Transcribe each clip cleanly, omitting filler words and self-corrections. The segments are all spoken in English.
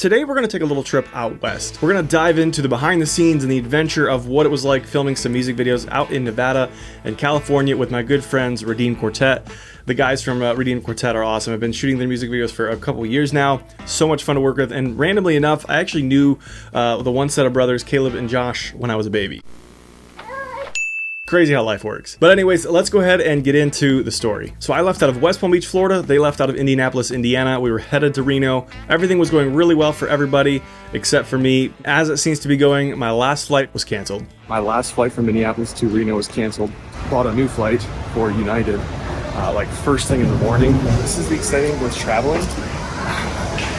today we're going to take a little trip out west. We're going to dive into the behind the scenes and the adventure of what it was like filming some music videos out in Nevada and California with my good friends Redeemed Quartet. The guys from Redeemed Quartet are awesome. I've been shooting their music videos for a couple years now. So much fun to work with, and randomly enough, I actually knew the one set of brothers, Caleb and Josh, when I was a baby. Crazy how life works. But anyways, let's go ahead and get into the story. So I left out of West Palm Beach, Florida. They left out of Indianapolis, Indiana. We were headed to Reno. Everything was going really well for everybody, except for me. As it seems to be going, my last flight was canceled. My last flight from Minneapolis to Reno was canceled. Bought a new flight for United, like first thing in the morning. This is the exciting with traveling.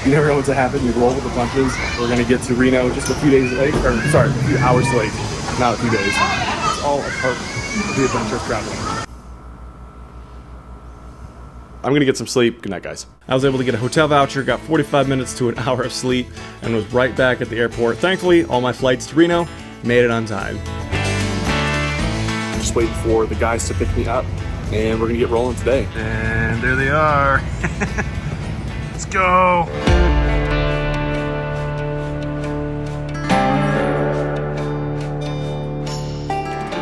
You never know what's to happen. You roll with the punches. We're gonna get to Reno just a few days late, or sorry, a few hours late, not a few days. All a part of the adventure of traveling. I'm gonna get some sleep. Good night, guys. I was able to get a hotel voucher, got 45 minutes to an hour of sleep, and was right back at the airport. Thankfully, all my flights to Reno made it on time. Just waiting for the guys to pick me up, and we're gonna get rolling today. And there they are. Let's go.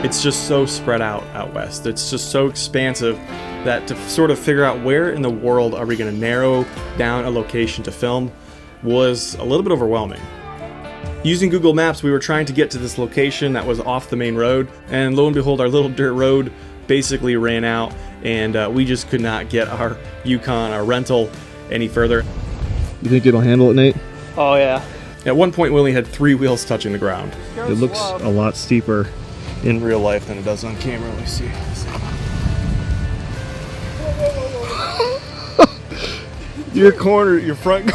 It's just so spread out west. It's just so expansive that to sort of figure out where in the world are we going to narrow down a location to film was a little bit overwhelming. Using Google Maps, we were trying to get to this location that was off the main road, and lo and behold, our little dirt road basically ran out, and we just could not get our Yukon, our rental, any further. You think it'll handle it, Nate? Oh yeah. At one point, we only had 3 wheels touching the ground. It looks a lot steeper in real life than it does on camera. Let me see. Your corner, your front. Dude,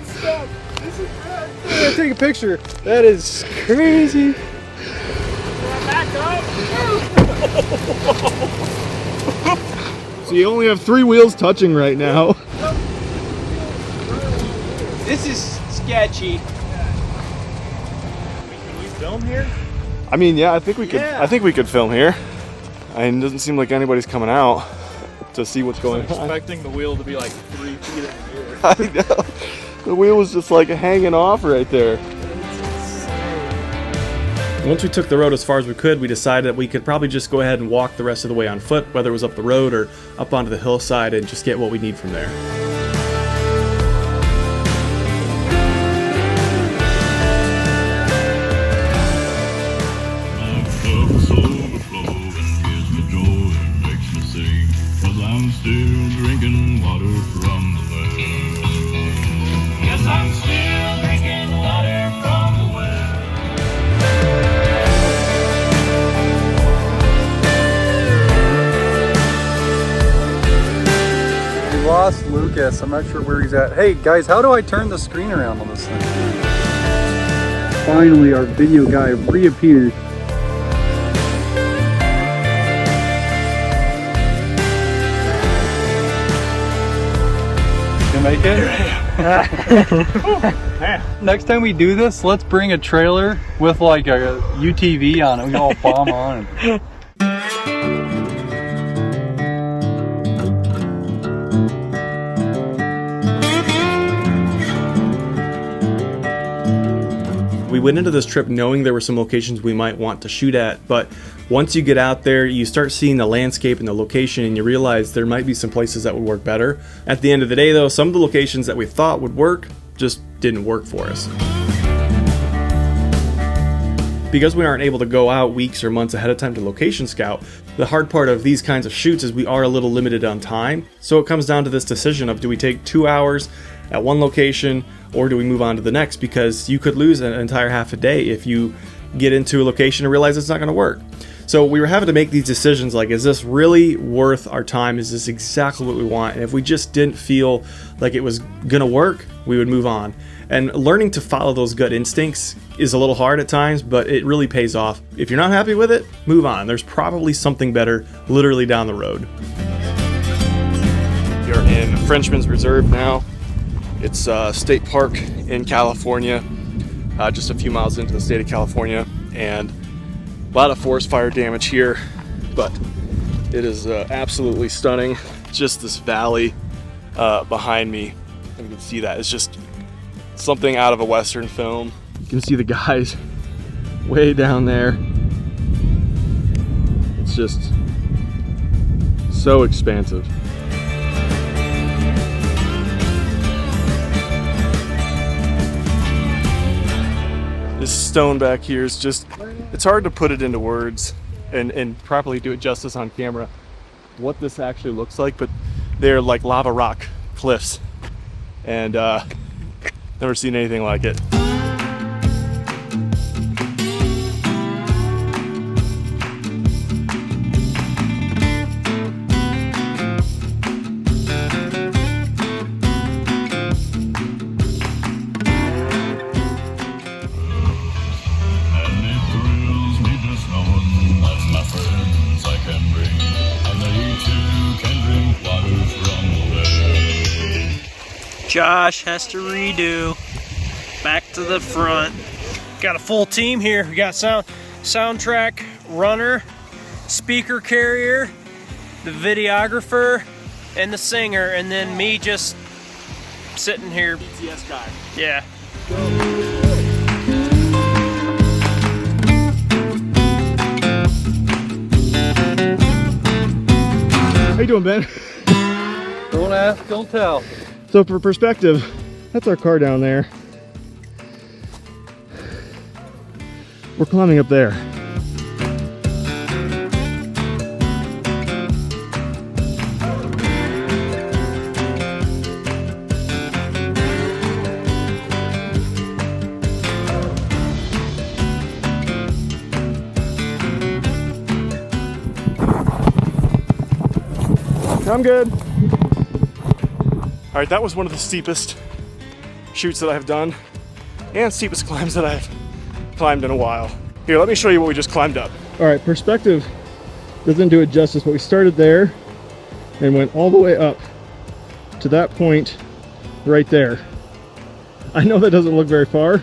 stop! This is bad. I'm gonna take a picture. That is crazy. Back up. So you only have 3 wheels touching right now. This is sketchy. Film here? I mean, yeah, I think we could. Yeah. I think we could film here. I mean, it doesn't seem like anybody's coming out to see what's going on. I'm expecting the wheel to be like 3 feet in the air. I know. The wheel was just like hanging off right there. Once we took the road as far as we could, we decided that we could probably just go ahead and walk the rest of the way on foot, whether it was up the road or up onto the hillside, and just get what we need from there. I'm still drinking water from the well. Yes, I'm still drinking water from the well. We lost Lucas. I'm not sure where he's at. Hey guys, how do I turn the screen around on this thing? Finally, our video guy reappeared. Make it? Next time we do this, let's bring a trailer with like a UTV on it. We can all bomb on it. We went into this trip knowing there were some locations we might want to shoot at, but once you get out there, you start seeing the landscape and the location, and you realize there might be some places that would work better. At the end of the day, though, some of the locations that we thought would work just didn't work for us. Because we aren't able to go out weeks or months ahead of time to location scout, the hard part of these kinds of shoots is we are a little limited on time. So it comes down to this decision of, do we take 2 hours at one location, or do we move on to the next? Because you could lose an entire half a day if you get into a location and realize it's not going to work. So we were having to make these decisions like, is this really worth our time? Is this exactly what we want? And if we just didn't feel like it was gonna work, we would move on. And learning to follow those gut instincts is a little hard at times, but it really pays off. If you're not happy with it, move on. There's probably something better literally down the road. You're in Frenchman's Reserve now. It's a state park in California, just a few miles into the state of California, and a lot of forest fire damage here, but it is absolutely stunning. Just this valley behind me. if you can see that. It's just something out of a Western film. You can see the guys way down there. It's just so expansive. This stone back here is just, it's hard to put it into words and properly do it justice on camera what this actually looks like, but they're like lava rock cliffs, and never seen anything like it. Josh has to redo. Back to the front. Got a full team here. We got soundtrack runner, speaker carrier, the videographer, and the singer, and then me just sitting here. BTS guy. Yeah. How you doing, Ben? Don't ask, don't tell. So for perspective, that's our car down there. We're climbing up there. I'm good. All right, that was one of the steepest chutes that I've done and steepest climbs that I've climbed in a while. Here, let me show you what we just climbed up. All right, perspective doesn't do it justice, but we started there and went all the way up to that point right there. I know that doesn't look very far,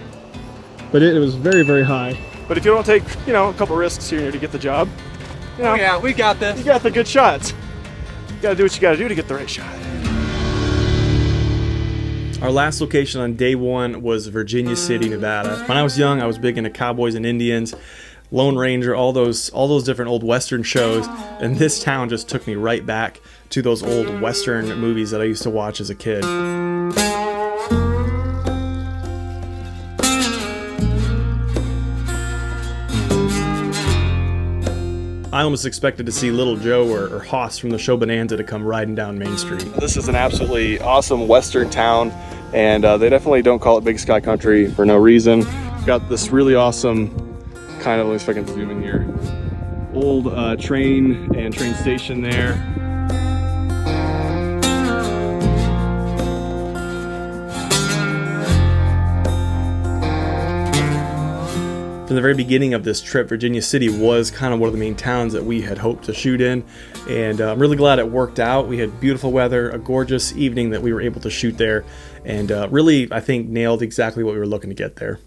but it was very, very high. But if you don't take, you know, a couple risks here to get the job, you know, Oh yeah, we got this. you got the good shots. You gotta do what you gotta do to get the right shot. Our last location on day one was Virginia City, Nevada. When I was young, I was big into cowboys and Indians, Lone Ranger, all those different old Western shows, and this town just took me right back to those old Western movies that I used to watch as a kid. I almost expected to see Little Joe or Hoss from the show Bonanza to come riding down Main Street. This is an absolutely awesome Western town, and they definitely don't call it Big Sky Country for no reason. Got this really awesome kind of, let me see if I can zoom in here, old train and train station there. From the very beginning of this trip, Virginia City was kind of one of the main towns that we had hoped to shoot in, and I'm really glad it worked out. We had beautiful weather, a gorgeous evening that we were able to shoot there, and really, I think, nailed exactly what we were looking to get there.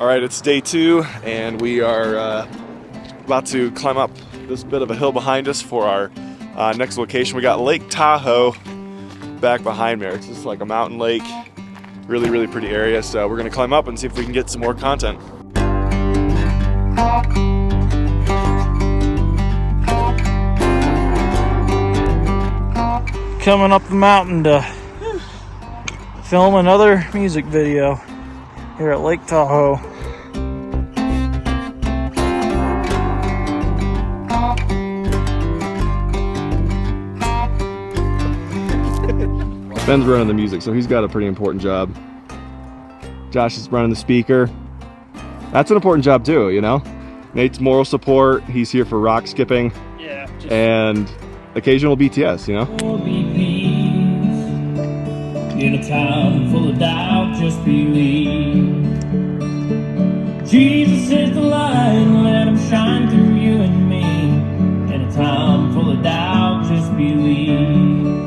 All right, it's day two, and we are about to climb up this bit of a hill behind us for our next location. We got Lake Tahoe back behind me. It's just like a mountain lake, really, really pretty area. So we're gonna climb up and see if we can get some more content. Coming up the mountain to film another music video here at Lake Tahoe. Ben's running the music, so he's got a pretty important job. Josh is running the speaker. That's an important job too, you know? Nate's moral support, he's here for rock skipping. Yeah. And occasional BTS, you know? In a town full of doubt, just believe. Jesus is the light, let him shine through you and me. In a town full of doubt, just believe.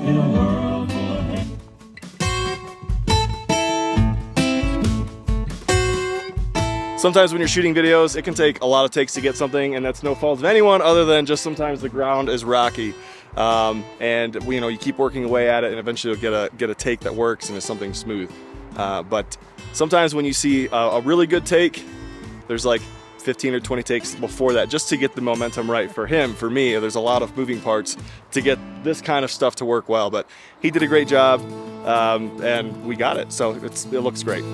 In a world full of hate. Sometimes when you're shooting videos, it can take a lot of takes to get something, and that's no fault of anyone other than just sometimes the ground is rocky. And you keep working away at it, and eventually you'll get a take that works and is something smooth. But sometimes when you see a really good take, there's like 15 or 20 takes before that just to get the momentum right. For him, for me, there's a lot of moving parts to get this kind of stuff to work well, but he did a great job, and we got it, so it looks great.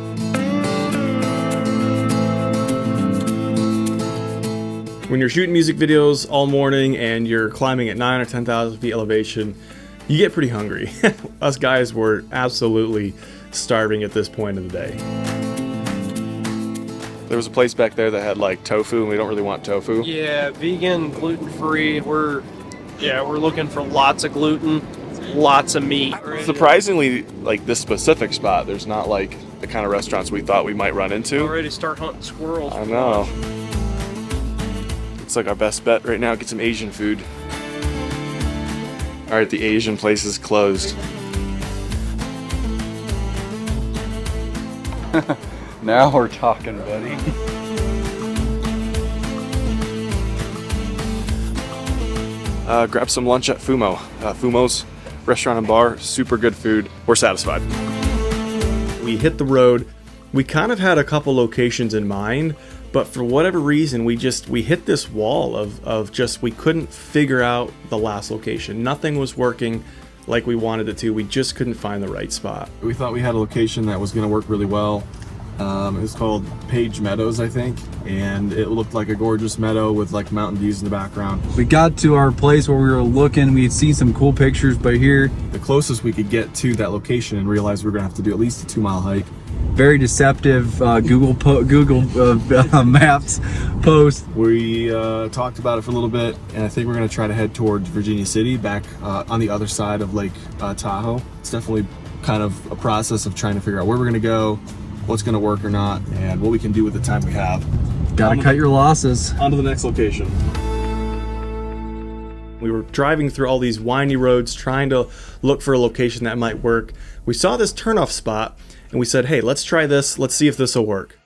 When you're shooting music videos all morning and you're climbing at 9 or 10,000 feet elevation, you get pretty hungry. Us guys were absolutely starving at this point of the day. There was a place back there that had like tofu, and we don't really want tofu. Yeah, vegan, gluten-free. We're looking for lots of gluten, lots of meat. Surprisingly, like this specific spot, there's not like the kind of restaurants we thought we might run into. Already start hunting squirrels. I know. It's like our best bet right now, get some Asian food. All right, the Asian place is closed. Now we're talking, buddy. Grab some lunch at Fumo. Fumo's restaurant and bar, super good food. We're satisfied. We hit the road. We kind of had a couple locations in mind, but for whatever reason, we hit this wall of just, we couldn't figure out the last location. Nothing was working like we wanted it to. We just couldn't find the right spot. We thought we had a location that was going to work really well. It was called Page Meadows, I think, and it looked like a gorgeous meadow with like mountain views in the background. We got to our place where we were looking. We had seen some cool pictures, but here, the closest we could get to that location, and realized we were gonna have to do at least a 2-mile hike. very deceptive Google Maps post. We talked about it for a little bit, and I think we're gonna try to head towards Virginia City, back on the other side of Lake Tahoe. It's definitely kind of a process of trying to figure out where we're gonna go, what's gonna work or not, and what we can do with the time we have. Gotta cut your losses. On to the next location. We were driving through all these windy roads trying to look for a location that might work. We saw this turnoff spot and we said, hey, let's try this. Let's see if this will work.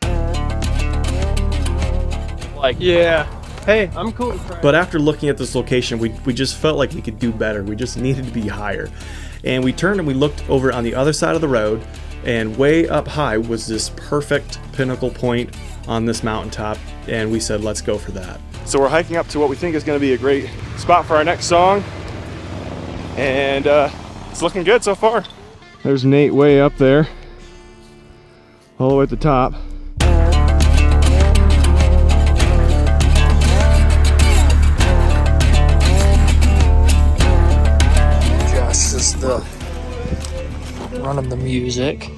Like, yeah, hey, I'm cool to try. But after looking at this location, we just felt like we could do better. We just needed to be higher. And we turned and we looked over on the other side of the road, and way up high was this perfect pinnacle point on this mountaintop, and we said, let's go for that. So we're hiking up to what we think is going to be a great spot for our next song, and it's looking good so far. There's Nate way up there, all the way at the top. Josh is the running the music.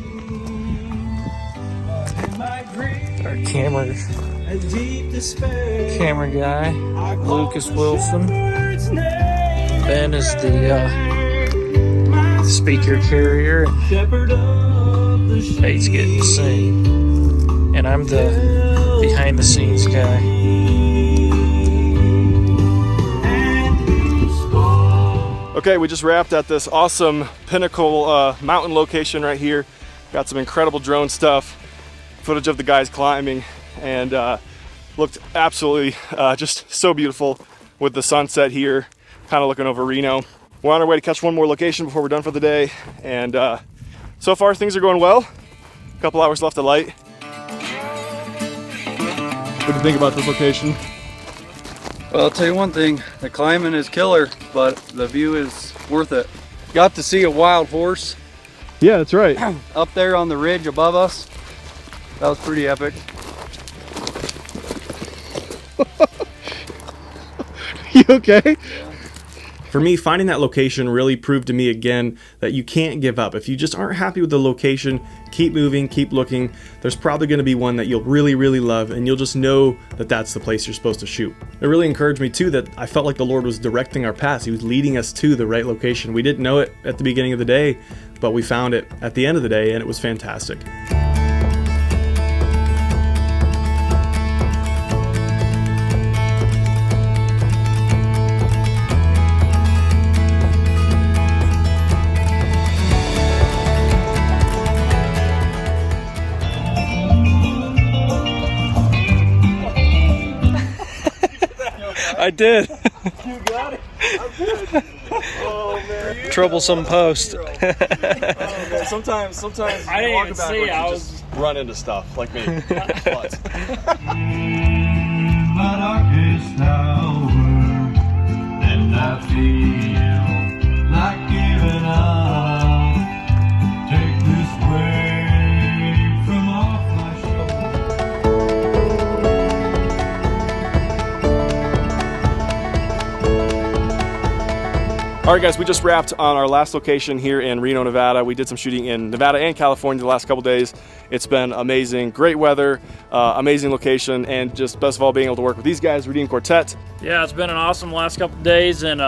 Our camera guy, Lucas Wilson. Ben is the speaker carrier. Nate's getting to sing, and I'm the behind the scenes guy. Okay, we just wrapped at this awesome pinnacle mountain location right here. Got some incredible drone stuff, footage of the guys climbing, and looked absolutely just so beautiful with the sunset here, kind of looking over Reno. We're on our way to catch one more location before we're done for the day, and so far things are going well. A couple hours left of light. What do you think about this location? Well, I'll tell you one thing, the climbing is killer, but the view is worth it. Got to see a wild horse. Yeah, that's right. Up there on the ridge above us. That was pretty epic. You okay? For me, finding that location really proved to me again that you can't give up. If you just aren't happy with the location, keep moving, keep looking. There's probably going to be one that you'll really, really love, and you'll just know that that's the place you're supposed to shoot. It really encouraged me too that I felt like the Lord was directing our paths. He was leading us to the right location. We didn't know it at the beginning of the day, but we found it at the end of the day, and it was fantastic. I did. You got it. I'm good. Oh man. Troublesome post. Oh, man. Sometimes I didn't even see. I was just run into stuff like me. But. My darkest hour, and I feel like giving up. Take this weight from off my All right, guys, we just wrapped on our last location here in Reno, Nevada. We did some shooting in Nevada and California the last couple days. It's been amazing, great weather, amazing location, and just best of all, being able to work with these guys, Redeemed Quartet. Yeah, it's been an awesome last couple of days, and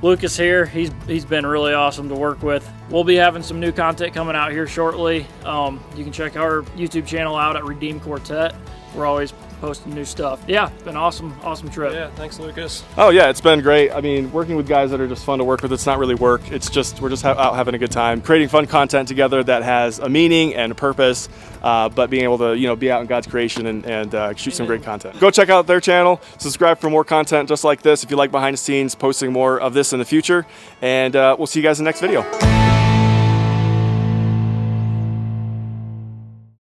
Lucas here, he's been really awesome to work with. We'll be having some new content coming out here shortly. You can check our YouTube channel out at Redeemed Quartet. We're always posting new stuff. Yeah, it's been awesome trip. Yeah, thanks, Lucas. Oh yeah, it's been great. I mean, working with guys that are just fun to work with, it's not really work. It's just, we're just out having a good time, creating fun content together that has a meaning and a purpose, but being able to, you know, be out in God's creation and shoot some great content. Go check out their channel, subscribe for more content just like this if you like behind the scenes, posting more of this in the future, and we'll see you guys in the next video.